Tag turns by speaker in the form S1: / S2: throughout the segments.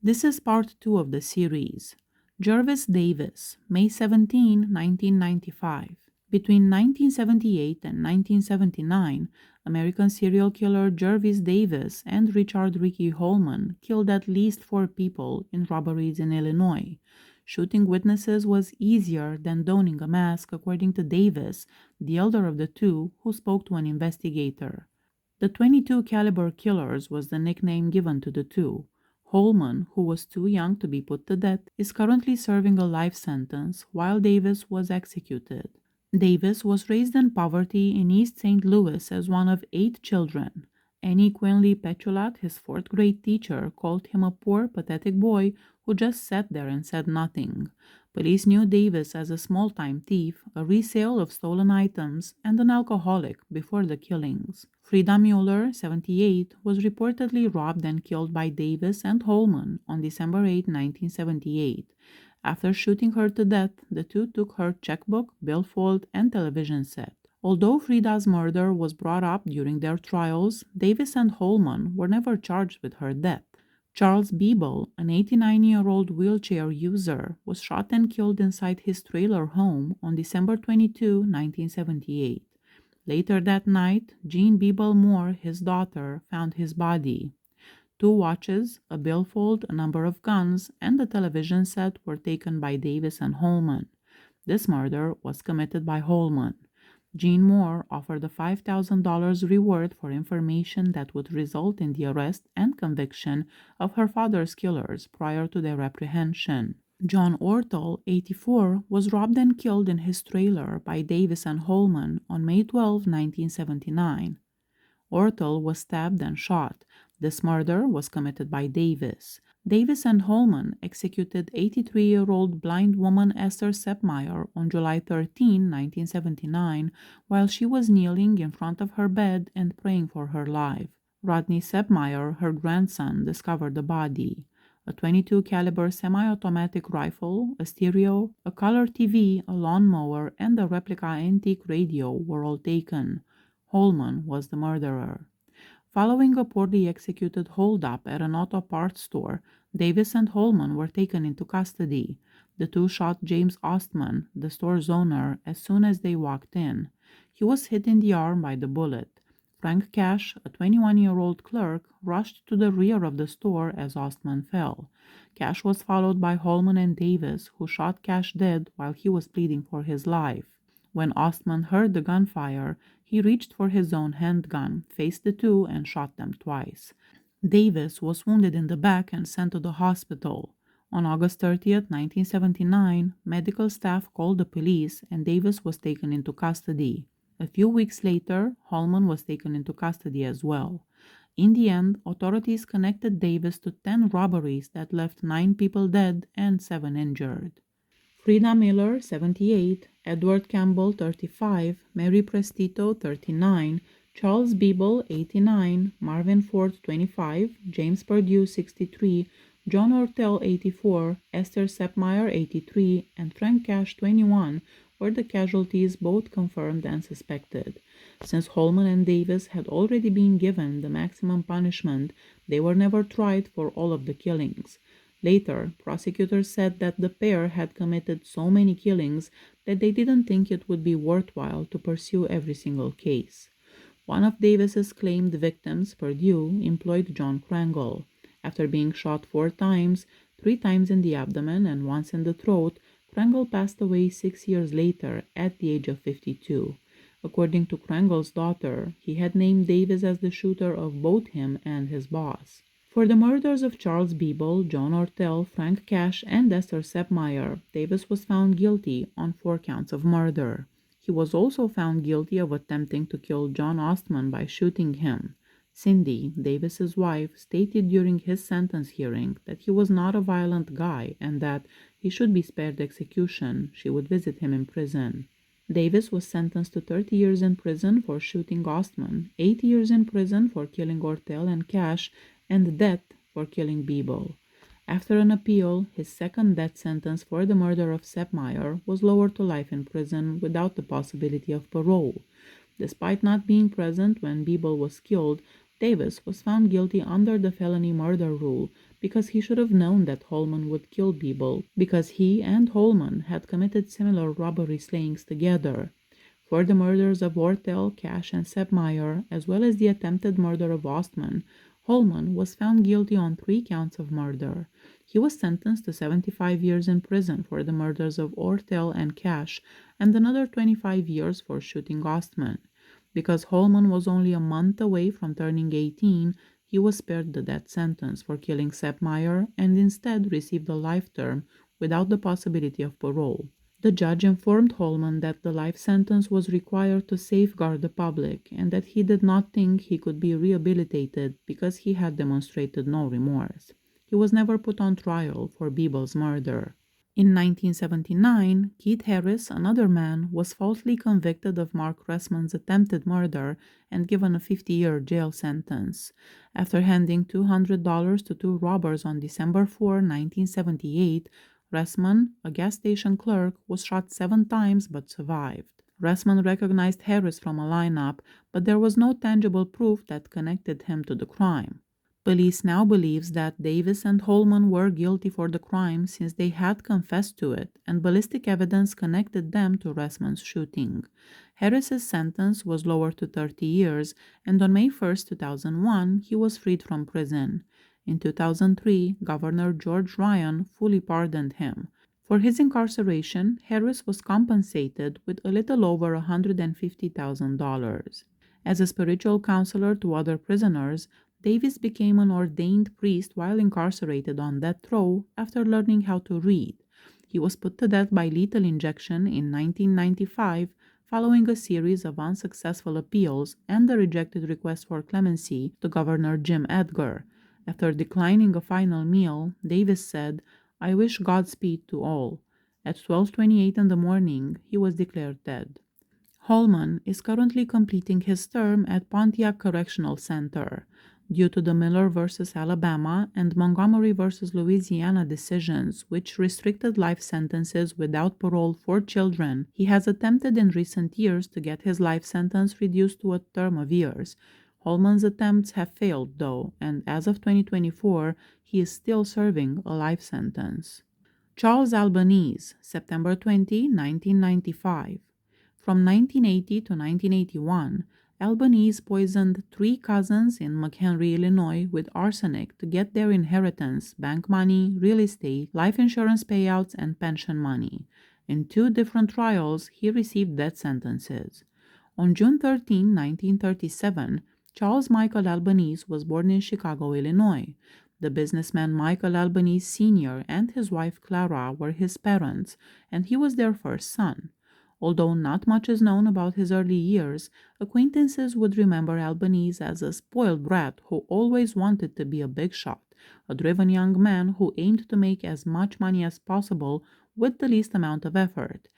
S1: This is part 2 of the series. Jervis Davis, May 17, 1995. Between 1978 and 1979, American serial killer Jervis Davis and Richard Ricky Holman killed at least 4 people in robberies in Illinois. Shooting witnesses was easier than donning a mask, according to Davis, the elder of the two, who spoke to an investigator. The .22 caliber killers was the nickname given to the two. Holman, who was too young to be put to death, is currently serving a life sentence while Davis was executed. Davis was raised in poverty in East St. Louis as one of 8 children. Annie Quinley Petulat, his 4th grade teacher, called him a poor, pathetic boy who just sat there and said nothing. Police knew Davis as a small-time thief, a resale of stolen items, and an alcoholic before the killings. Frida Mueller, 78, was reportedly robbed and killed by Davis and Holman on December 8, 1978. After shooting her to death, the two took her checkbook, billfold, and television set. Although Frida's murder was brought up during their trials, Davis and Holman were never charged with her death. Charles Beeble, an 89-year-old wheelchair user, was shot and killed inside his trailer home on December 22, 1978. Later that night, Jean Beeble Moore, his daughter, found his body. 2 watches, a billfold, a number of guns, and a television set were taken by Davis and Holman. This murder was committed by Holman. Jean Moore offered a $5,000 reward for information that would result in the arrest and conviction of her father's killers prior to their apprehension. John Ortel, 84, was robbed and killed in his trailer by Davis and Holman on May 12, 1979. Ortel was stabbed and shot. This murder was committed by Davis. Davis and Holman executed 83-year-old blind woman Esther Sepmeyer on July 13, 1979, while she was kneeling in front of her bed and praying for her life. Rodney Sepmeyer, her grandson, discovered the body. A .22 caliber semi-automatic rifle, a stereo, a color TV, a lawnmower, and a replica antique radio were all taken. Holman was the murderer. Following a poorly executed holdup at an auto parts store, Davis and Holman were taken into custody. The two shot James Ostman, the store's owner, as soon as they walked in. He was hit in the arm by the bullet. Frank Cash, a 21-year-old clerk, rushed to the rear of the store as Ostman fell. Cash was followed by Holman and Davis, who shot Cash dead while he was pleading for his life. When Ostman heard the gunfire, he reached for his own handgun, faced the two, and shot them twice. Davis was wounded in the back and sent to the hospital. On August 30, 1979, medical staff called the police and Davis was taken into custody. A few weeks later, Holman was taken into custody as well. In the end, authorities connected Davis to 10 robberies that left 9 people dead and 7 injured. Frida Miller, 78, Edward Campbell, 35, Mary Prestito, 39, Charles Beeble, 89, Marvin Ford, 25, James Perdue, 63, John Ortel, 84, Esther Sepmeyer, 83, and Frank Cash, 21, were the casualties, both confirmed and suspected. Since Holman and Davis had already been given the maximum punishment, they were never tried for all of the killings. Later, prosecutors said that the pair had committed so many killings that they didn't think it would be worthwhile to pursue every single case. One of Davis's claimed victims, Perdue, employed John Krangle. After being shot 4 times, 3 times in the abdomen and once in the throat, Krangle passed away 6 years later at the age of 52. According to Krangle's daughter, he had named Davis as the shooter of both him and his boss. For the murders of Charles Beeble, John Ortel, Frank Cash, and Esther Sepmeyer, Davis was found guilty on 4 counts of murder. He was also found guilty of attempting to kill John Ostman by shooting him. Cindy, Davis's wife, stated during his sentence hearing that he was not a violent guy and that he should be spared execution. She would visit him in prison. Davis was sentenced to 30 years in prison for shooting Ostman, 8 years in prison for killing Ortel and Cash, and death for killing Beeble. After an appeal, his second death sentence for the murder of Sepmeyer was lowered to life in prison without the possibility of parole. Despite not being present when Beeble was killed, Davis was found guilty under the felony murder rule because he should have known that Holman would kill Biebel, because he and Holman had committed similar robbery slayings together. For the murders of Ortel, Cash, and Sepp Meyer, as well as the attempted murder of Ostman, Holman was found guilty on 3 counts of murder. He was sentenced to 75 years in prison for the murders of Ortel and Cash, and another 25 years for shooting Ostman. Because Holman was only a month away from turning 18, he was spared the death sentence for killing Sepp Meyer and instead received a life term without the possibility of parole. The judge informed Holman that the life sentence was required to safeguard the public and that he did not think he could be rehabilitated because he had demonstrated no remorse. He was never put on trial for Biebel's murder. In 1979, Keith Harris, another man, was falsely convicted of Mark Ressman's attempted murder and given a 50-year jail sentence. After handing $200 to 2 robbers on December 4, 1978, Ressman, a gas station clerk, was shot 7 times but survived. Ressman recognized Harris from a lineup, but there was no tangible proof that connected him to the crime. Police now believes that Davis and Holman were guilty for the crime since they had confessed to it, and ballistic evidence connected them to Ressman's shooting. Harris's sentence was lowered to 30 years, and on May 1, 2001, he was freed from prison. In 2003, Governor George Ryan fully pardoned him. For his incarceration, Harris was compensated with a little over $150,000. As a spiritual counselor to other prisoners, Davis became an ordained priest while incarcerated on death row after learning how to read. He was put to death by lethal injection in 1995 following a series of unsuccessful appeals and the rejected request for clemency to Governor Jim Edgar. After declining a final meal, Davis said, "I wish Godspeed to all." At 12:28 in the morning, he was declared dead. Holman is currently completing his term at Pontiac Correctional Center. Due to the Miller v. Alabama and Montgomery v. Louisiana decisions, which restricted life sentences without parole for children, he has attempted in recent years to get his life sentence reduced to a term of years. Holman's attempts have failed, though, and as of 2024, he is still serving a life sentence. Charles Albanese, September 20, 1995. From 1980 to 1981, Albanese poisoned 3 cousins in McHenry, Illinois with arsenic to get their inheritance, bank money, real estate, life insurance payouts, and pension money. In 2 different trials, he received death sentences. On June 13, 1937, Charles Michael Albanese was born in Chicago, Illinois. The businessman Michael Albanese Sr. and his wife Clara were his parents, and he was their first son. Although not much is known about his early years, acquaintances would remember Albanese as a spoiled brat who always wanted to be a big shot, a driven young man who aimed to make as much money as possible with the least amount of effort.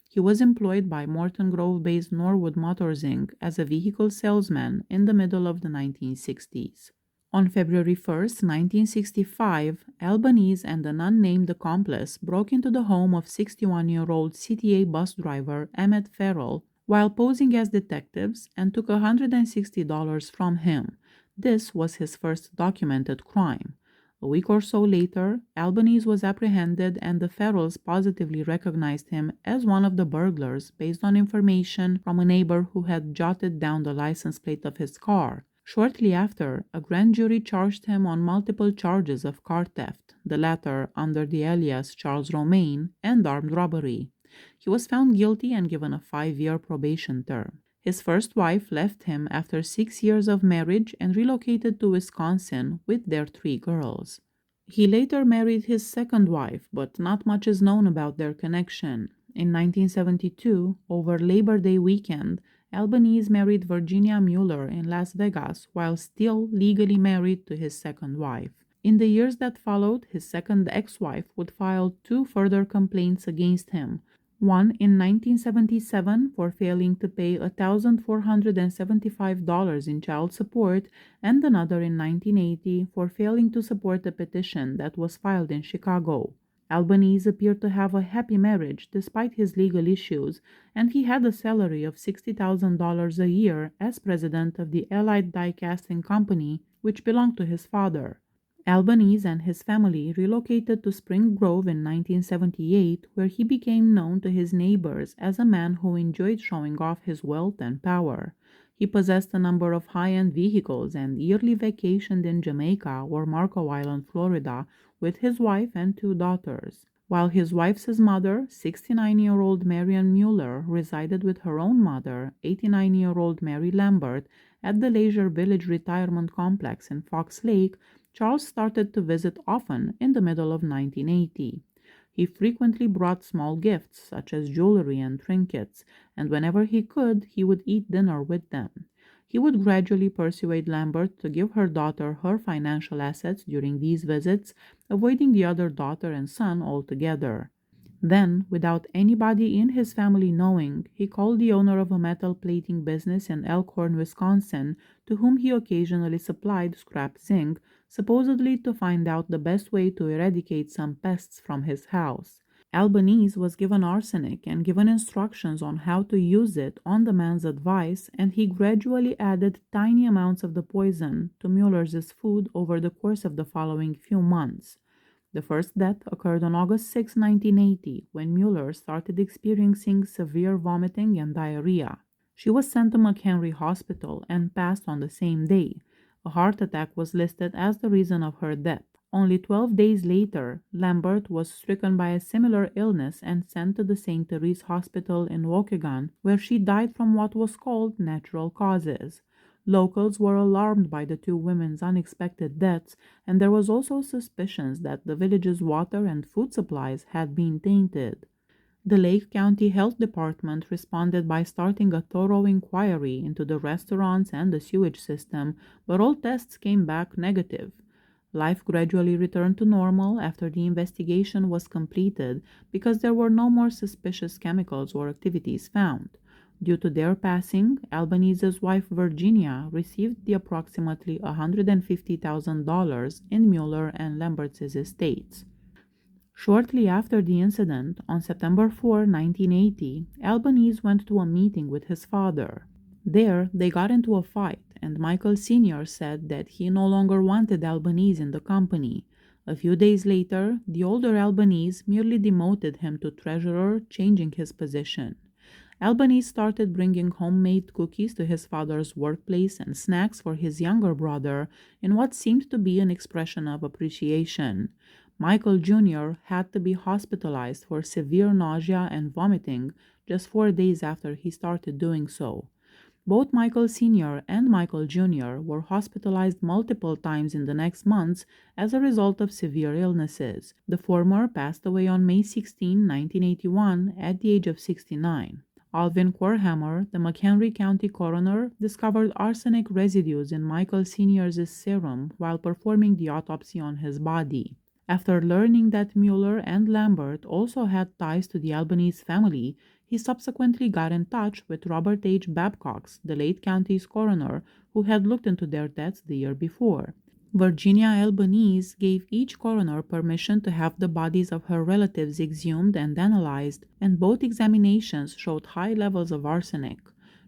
S1: He was employed by Morton Grove-based Norwood Motors Inc. as a vehicle salesman in the middle of the 1960s. On February 1, 1965, Albanese and an unnamed accomplice broke into the home of 61-year-old CTA bus driver Emmett Farrell while posing as detectives and took $160 from him. This was his first documented crime. A week or so later, Albanese was apprehended and the Farrells positively recognized him as one of the burglars based on information from a neighbor who had jotted down the license plate of his car. Shortly after, a grand jury charged him on multiple charges of car theft, the latter under the alias Charles Romaine, and armed robbery. He was found guilty and given a 5-year probation term. His first wife left him after 6 years of marriage and relocated to Wisconsin with their 3 girls. He later married his second wife, but not much is known about their connection. In 1972, over Labor Day weekend, Albanese married Virginia Mueller in Las Vegas while still legally married to his second wife. In the years that followed, his second ex-wife would file 2 further complaints against him, one in 1977 for failing to pay $1,475 in child support, and another in 1980 for failing to support a petition that was filed in Chicago. Albanese appeared to have a happy marriage despite his legal issues, and he had a salary of $60,000 a year as president of the Allied Die Casting Company, which belonged to his father. Albanese and his family relocated to Spring Grove in 1978, where he became known to his neighbors as a man who enjoyed showing off his wealth and power. He possessed a number of high-end vehicles and yearly vacationed in Jamaica or Marco Island, Florida, with his wife and two daughters. While his wife's mother, 69-year-old Marion Mueller, resided with her own mother, 89-year-old Mary Lambert, at the Leisure Village Retirement Complex in Fox Lake, Charles started to visit often in the middle of 1980. He frequently brought small gifts such as jewelry and trinkets, and whenever he could, he would eat dinner with them. He would gradually persuade Lambert to give her daughter her financial assets during these visits, avoiding the other daughter and son altogether. Then, without anybody in his family knowing, he called the owner of a metal plating business in Elkhorn, Wisconsin, to whom he occasionally supplied scrap zinc, supposedly to find out the best way to eradicate some pests from his house. Albanese was given arsenic and given instructions on how to use it on the man's advice, and he gradually added tiny amounts of the poison to Mueller's food over the course of the following few months. The first death occurred on August 6, 1980, when Mueller started experiencing severe vomiting and diarrhea. She was sent to McHenry Hospital and passed on the same day. A heart attack was listed as the reason of her death. Only 12 days later, Lambert was stricken by a similar illness and sent to the St. Therese Hospital in Waukegan, where she died from what was called natural causes. Locals were alarmed by the two women's unexpected deaths, and there was also suspicions that the village's water and food supplies had been tainted. The Lake County Health Department responded by starting a thorough inquiry into the restaurants and the sewage system, but all tests came back negative. Life gradually returned to normal after the investigation was completed because there were no more suspicious chemicals or activities found. Due to their passing, Albanese's wife Virginia received the approximately $150,000 in Mueller and Lambert's estates. Shortly after the incident, on September 4, 1980, Albanese went to a meeting with his father. There, they got into a fight, and Michael Sr. said that he no longer wanted Albanese in the company. A few days later, the older Albanese merely demoted him to treasurer, changing his position. Albanese started bringing homemade cookies to his father's workplace and snacks for his younger brother in what seemed to be an expression of appreciation. Michael Jr. had to be hospitalized for severe nausea and vomiting just 4 days after he started doing so. Both Michael Sr. and Michael Jr. were hospitalized multiple times in the next months as a result of severe illnesses. The former passed away on May 16, 1981, at the age of 69. Alvin Korhammer, the McHenry County coroner, discovered arsenic residues in Michael Sr.'s serum while performing the autopsy on his body. After learning that Mueller and Lambert also had ties to the Albanese family, he subsequently got in touch with Robert H. Babcox, the Lake County's coroner, who had looked into their deaths the year before. Virginia Albanese gave each coroner permission to have the bodies of her relatives exhumed and analyzed, and both examinations showed high levels of arsenic.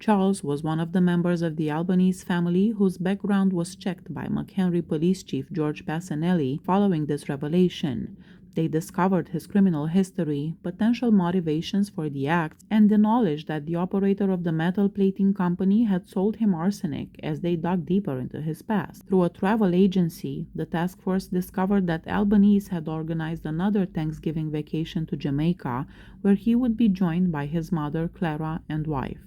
S1: Charles was one of the members of the Albanese family whose background was checked by McHenry Police Chief George Passanelli following this revelation. They discovered his criminal history, potential motivations for the acts, and the knowledge that the operator of the metal plating company had sold him arsenic as they dug deeper into his past. Through a travel agency, the task force discovered that Albanese had organized another Thanksgiving vacation to Jamaica, where he would be joined by his mother, Clara, and wife.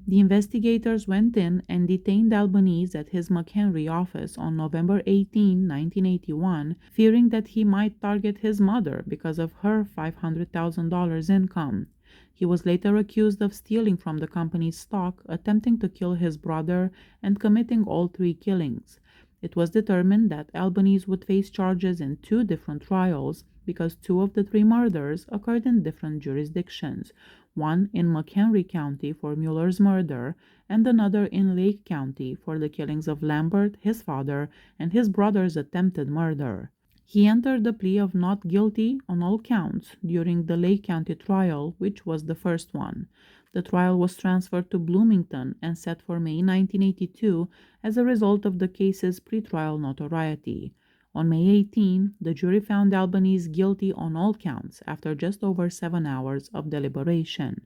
S1: The investigators went in and detained Albanese at his McHenry office on November 18, 1981, fearing that he might target his mother because of her $500,000 income. He was later accused of stealing from the company's stock, attempting to kill his brother, and committing all 3 killings. It was determined that Albanese would face charges in 2 different trials because 2 of the 3 murders occurred in different jurisdictions, one in McHenry County for Mueller's murder, and another in Lake County for the killings of Lambert, his father, and his brother's attempted murder. He entered the plea of not guilty on all counts during the Lake County trial, which was the first one. The trial was transferred to Bloomington and set for May 1982 as a result of the case's pretrial notoriety. On May 18, the jury found Albanese guilty on all counts after just over 7 hours of deliberation.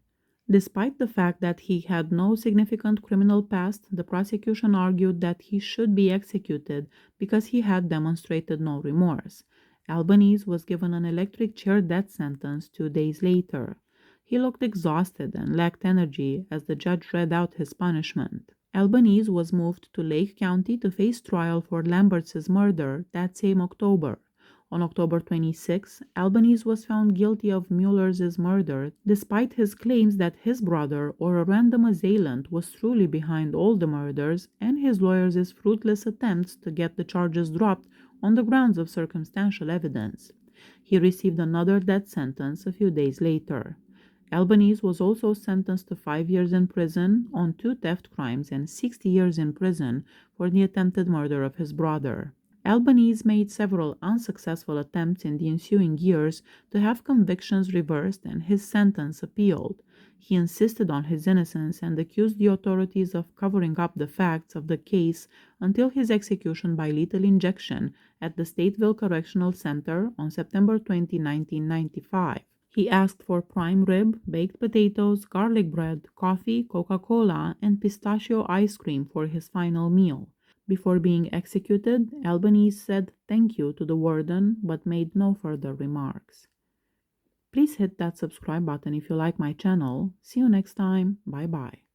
S1: Despite the fact that he had no significant criminal past, the prosecution argued that he should be executed because he had demonstrated no remorse. Albanese was given an electric chair death sentence 2 days later. He looked exhausted and lacked energy as the judge read out his punishment. Albanese was moved to Lake County to face trial for Lambert's murder that same October. On October 26, Albanese was found guilty of Mueller's murder, despite his claims that his brother or a random assailant was truly behind all the murders and his lawyers' fruitless attempts to get the charges dropped on the grounds of circumstantial evidence. He received another death sentence a few days later. Albanese was also sentenced to 5 years in prison on 2 theft crimes and 60 years in prison for the attempted murder of his brother. Albanese made several unsuccessful attempts in the ensuing years to have convictions reversed and his sentence appealed. He insisted on his innocence and accused the authorities of covering up the facts of the case until his execution by lethal injection at the Stateville Correctional Center on September 20, 1995. He asked for prime rib, baked potatoes, garlic bread, coffee, Coca-Cola, and pistachio ice cream for his final meal. Before being executed, Albanese said thank you to the warden but made no further remarks. Please hit that subscribe button if you like my channel. See you next time. Bye bye.